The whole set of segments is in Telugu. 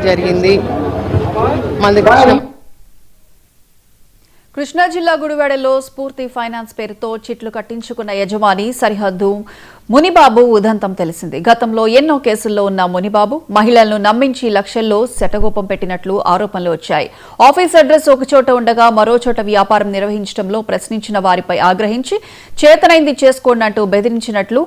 జరిగింది. కృష్ణా జిల్లా గుడివాడలో స్ఫూర్తి ఫైనాన్స్ పేరుతో చిట్లు కట్టించుకున్న యజమాని సరిహద్దు మునిబాబు ఉదంతం తెలిసింది. గతంలో ఎన్నో కేసుల్లో ఉన్న మునిబాబు మహిళలను నమ్మించి లక్షల్లో శటగోపం పెట్టినట్లు ఆరోపణలు వచ్చాయి. ఆఫీస్ అడ్రస్ ఒకచోట ఉండగా మరో చోట వ్యాపారం నిర్వహించడంలో ప్రశ్నించిన వారిపై ఆగ్రహించి చేతనైంది చేసుకోండంటూ బెదిరించినట్లు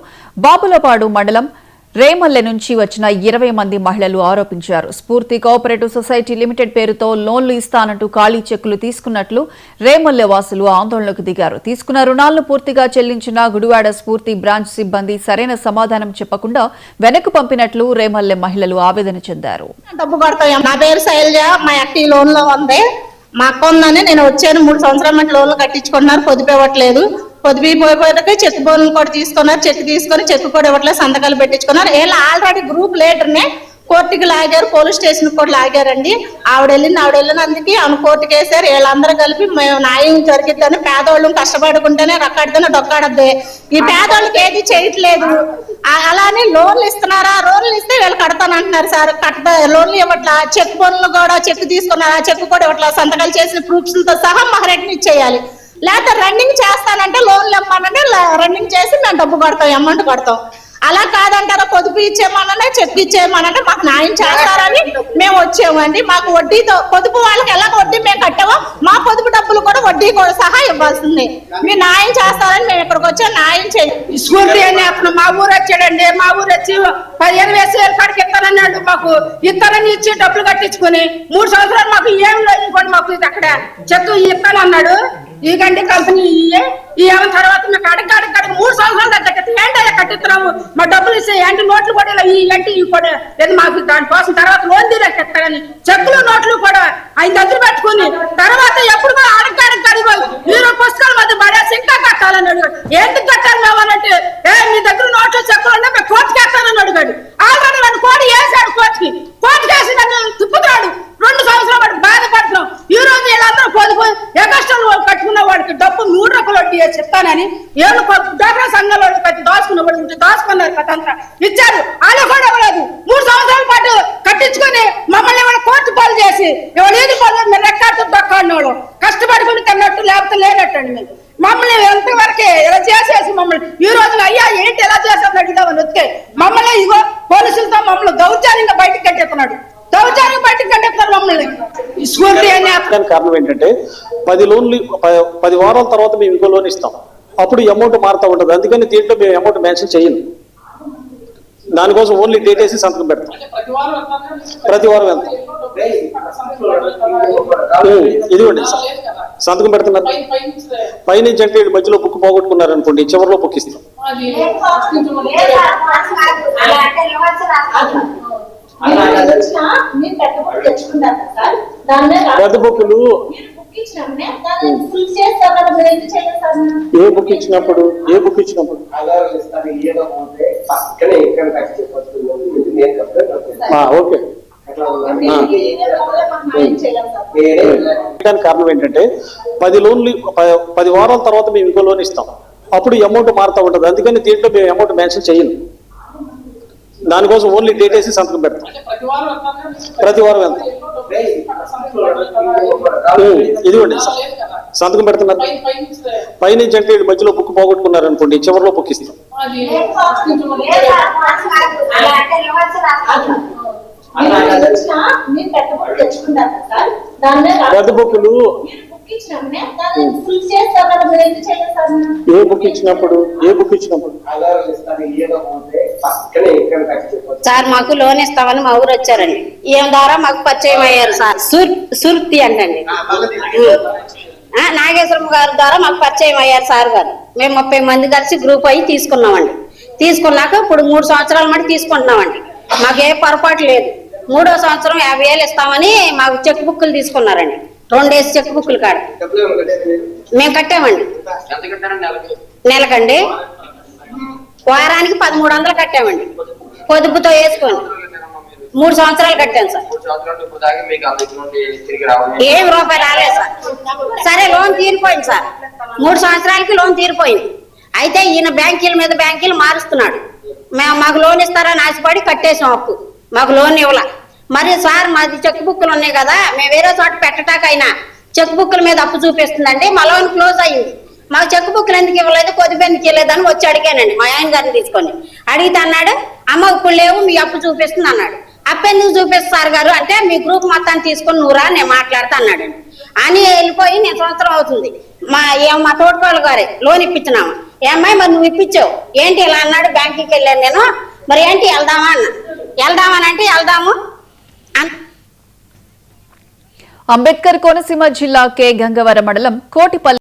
బాపులపాడు మండలం రేమల్లె నుంచి వచ్చిన 20 మంది మహిళలు ఆరోపించారు. స్ఫూర్తి కోఆపరేటివ్ సొసైటీ లిమిటెడ్ పేరుతో లోన్లు ఇస్తానంటూ ఖాళీ చెక్కులు తీసుకున్నట్లు రేమల్లె వాసులు ఆందోళనకు దిగారు. తీసుకున్న రుణాలను పూర్తిగా చెల్లించిన గుడివాడ స్ఫూర్తి బ్రాంచ్ సిబ్బంది సరైన సమాధానం చెప్పకుండా వెనక్కు పంపినట్లు రేమల్లె మహిళలు ఆవేదన చెందారు. నా పేరు శైలజ, మా అక్క లోన్ లో ఉంది. మా అక్క ఉందని నేను వచ్చాను. 3 సంవత్సరాల లోన్లు కట్టించుకున్నారు, పొదిపోవట్లేదు. పొదిపోయిపోయాక చెక్ బోర్డులు కూడా తీసుకున్నారు. చెక్ తీసుకొని చెక్ కూడా ఇవ్వట్లేదు, సంతకాలు పెట్టించుకున్నారు. వీళ్ళు ఆల్రెడీ గ్రూప్ లీడర్ని కోర్టుకి లాగారు, పోలీస్ స్టేషన్ కూడా లాగారండి. ఆవిడ వెళ్ళినందుకు ఆమె కోర్టుకి వేసారు. వీళ్ళందరూ కలిపి మేము న్యాయం జరిగిద్దని, పేదవాళ్ళు కష్టపడుకుంటేనే రక్కడితేనే డొక్కాడద్ది, ఈ పేదవాళ్ళకి ఏది చేయట్లేదు. అలానే లోన్లు ఇస్తున్నారా, లోన్లు ఇస్తే వీళ్ళు కడతానంటున్నారు సార్. లోన్లు ఇవ్వట్లా, చెక్ బోర్డులు కూడా చెక్ తీసుకున్నారు, ఆ చెక్ కూడా ఇవ్వట్లా, సంతకాలు చేసిన ప్రూఫ్స్లతో సహా మాకు రిటర్న్ ఇచ్చేయాలి. లేకపోతే రన్నింగ్ చేస్తానంటే లోన్లు ఇవ్వమనంటే రన్నింగ్ చేసి మేము డబ్బు కడతాం, అమౌంట్ కడతాం. అలా కాదంటారా, పొదుపు ఇచ్చేయమనంటే చెక్ ఇచ్చేయమనంటే మాకు న్యాయం చేస్తారని మేము వచ్చామండి. మాకు వడ్డీతో పొదుపు వాళ్ళకి ఎలా వడ్డీ మేము కట్టామో మా పొదుపు డబ్బులు కూడా వడ్డీ కూడా సహా ఇవ్వాల్సింది. మీరు న్యాయం చేస్తారని మేము ఇక్కడికి వచ్చాం. న్యాయం చేయండి. స్ఫూర్తి అని అప్పుడు మా ఊరు వచ్చాడండి. మా ఊరు వచ్చి 15,000 కాడికి ఇస్తానన్నాడు. మాకు ఇస్తానని ఇచ్చి డబ్బులు కట్టించుకుని 3 సంవత్సరాలు మాకు ఏం లేదు, మాకు అక్కడ చెక్ ఇస్తానన్నాడు. ఈ గండి కంపెనీ ఏమైనా తర్వాత మేము అడగ 3 సంవత్సరాలు ఏంటో కట్టిస్తున్నాము. మా డబ్బులు ఇస్తే ఏంటి నోట్లు కూడా ఇలా ఏంటి కూడా లేదు మాకు. దానికోసం తర్వాత లోన్ తీరేస్తాడని చెక్కులు నోట్లు కూడా ఆయన దగ్గర పెట్టుకుని తర్వాత ఎప్పుడు కూడా అడగ మీరు పుస్తకాల మధ్య పడేసి ఇంకా కట్టాలని అడిగాడు. ఎందుకు కట్టాలి మేము అనంటే మీ దగ్గర నోట్లు చెక్కులు ఉన్నా మేము కోర్టుకి వేస్తానని అడిగాడు. ఆల్రెడీ నన్ను కోర్టు వేసాడు, కోర్టుకి వేసి నన్ను తిప్పుతాడు. 2 సంవత్సరాలు వాడికి బాధపడుతున్నాం. ఈ రోజు వీళ్ళందరూ పోదిపోయి ఎగస్టల్ కట్టుకున్న వాడికి డబ్బు 3 రూపాయలు వడ్డీ చెప్తానని ఏళ్ళు డోక్రా సంఘాల వాడికి కట్టి దాచుకున్న వాడు ఉంటే దాచుకున్నారు కథంతా ఇచ్చారు. వాళ్ళు కూడా ఇవ్వలేదు. 3 సంవత్సరాల పాటు కట్టించుకొని మమ్మల్ని ఏమైనా కోర్టు పాలు చేసి ఎవరు పాలు మీరు రెక్కాడుతూ దొక్కాడినోళ్ళు కష్టపడుకుని కన్నట్టు లేకపోతే లేనట్టండి. మేము మమ్మల్ని ఎంతవరకే ఇలా చేసేసి మమ్మల్ని ఈ రోజు అయ్యా ఏంటి ఎలా చేసామని అడిగిదామని వస్తే మమ్మల్ని ఇగో పోలీసులతో మమ్మల్ని దౌర్జన్యంగా బయటకు కట్టేస్తున్నాడు. దౌర్జన్యం బయటకు కట్టేస్తున్నారు మమ్మల్ని. స్ఫూర్తి అనే కారణం ఏంటంటే 10 వారాల తర్వాత మేము ఇంకో లోన్ ఇస్తాం, అప్పుడు అమౌంట్ మారుతూ ఉంటుంది. అందుకని దీంట్లో మేము అమౌంట్ మెన్షన్ చేయను. దానికోసం ఓన్లీ డేట్ వేసి సంతకం పెడతాం. ప్రతి వారం ఎంత ఇదిగోండి సంతకం పెడుతున్నారు. పైనుంచి అంటే మధ్యలో బుక్ పోగొట్టుకున్నారు అనుకోండి, చివరిలో బుక్ ఇస్తాం. పెద్ద బుక్కులు ఏ బుక్ ఇచ్చినప్పుడు ఓకే. కారణం ఏంటంటే 10 వారాల తర్వాత మేము ఇంకో లోన్ ఇస్తాం, అప్పుడు అమౌంట్ మారుతూ ఉంటుంది. అందుకని దీంట్లో మేము అమౌంట్ మెన్షన్ చేయను. దానికోసం ఓన్లీ డేట్ వేసి సంతకం పెడతాం. ప్రతి వారం ఎంత ఇదిగోండి సంతకం పెడుతున్నారు. పైనుంచి అంటే మధ్యలో బుక్ పోగొట్టుకున్నారు అనుకోండి, చివరిలో బుక్ ఇస్తాం. పెద్ద బుక్కులు ఏ బుక్ ఇచ్చినప్పుడు సార్ మాకు లోన్ ఇస్తామని మా ఊరు వచ్చారండి. ఏం ద్వారా మాకు పరిచయం అయ్యారు సార్. సుర్తి అంటండి నాగేశ్వరం గారి ద్వారా మాకు పరిచయం అయ్యారు సార్ గారు. మేము 30 మంది కలిసి గ్రూప్ అయ్యి తీసుకున్నామండి. తీసుకున్నాక ఇప్పుడు 3 సంవత్సరాల మటు తీసుకుంటున్నామండి. మాకు ఏ పొరపాటు లేదు. 3వ సంవత్సరం 50,000 ఇస్తామని మాకు చెక్ బుక్లు తీసుకున్నారండి. 2 డేస్ చెక్ బుక్లు కాడ మేము కట్టామండి. నెలకండి వారానికి 1300 కట్టామండి. పొదుపుతో వేసుకొని 3 సంవత్సరాలు కట్టాను సార్. ఏం రూపాయి రాలేదు సార్. సరే లోన్ తీరిపోయింది సార్. 3 సంవత్సరాలకి లోన్ తీరిపోయింది. అయితే ఈయన బ్యాంకీల మీద బ్యాంకీలు మారుస్తున్నాడు. మాకు లోన్ ఇస్తారని ఆశపడి కట్టేసాం అప్పు. మాకు లోన్ ఇవ్వాల. మరి సార్ మాది చెక్ బుక్లు ఉన్నాయి కదా, మేము వేరే చోట పెట్టటాకైనా చెక్ బుక్ల మీద అప్పు చూపిస్తుందండి. మా లోన్ క్లోజ్ అయ్యింది. మాకు చెక్ బుక్లు ఎందుకు ఇవ్వలేదు, పొదుపు ఎందుకు ఇవ్వలేదని వచ్చి అడిగానండి మా ఆయన గారిని తీసుకొని. అడిగితే అన్నాడు, అమ్మ ఇప్పుడు లేవు, మీ అప్పు చూపిస్తుంది అన్నాడు. అప్పు ఎందుకు చూపిస్తారు గారు అంటే, మీ గ్రూప్ మొత్తాన్ని తీసుకొని నువ్వురా నేను మాట్లాడతా అన్నాడు అని వెళ్ళిపోయి. నేను సంవత్సరం అవుతుంది మా తోటకోళ్ళ గారే లోన్ ఇప్పించినాము. ఏమ్మాయి మరి నువ్వు ఇప్పించావు ఏంటి ఇలా అన్నాడు. బ్యాంకుకి వెళ్ళాను నేను, మరి ఏంటి వెళ్దామా అన్న. వెళ్దామని అంటే వెళ్దాము. అంబేద్కర్ కోనసీమ జిల్లా కె గంగవరం మండలం కోటిపల్లి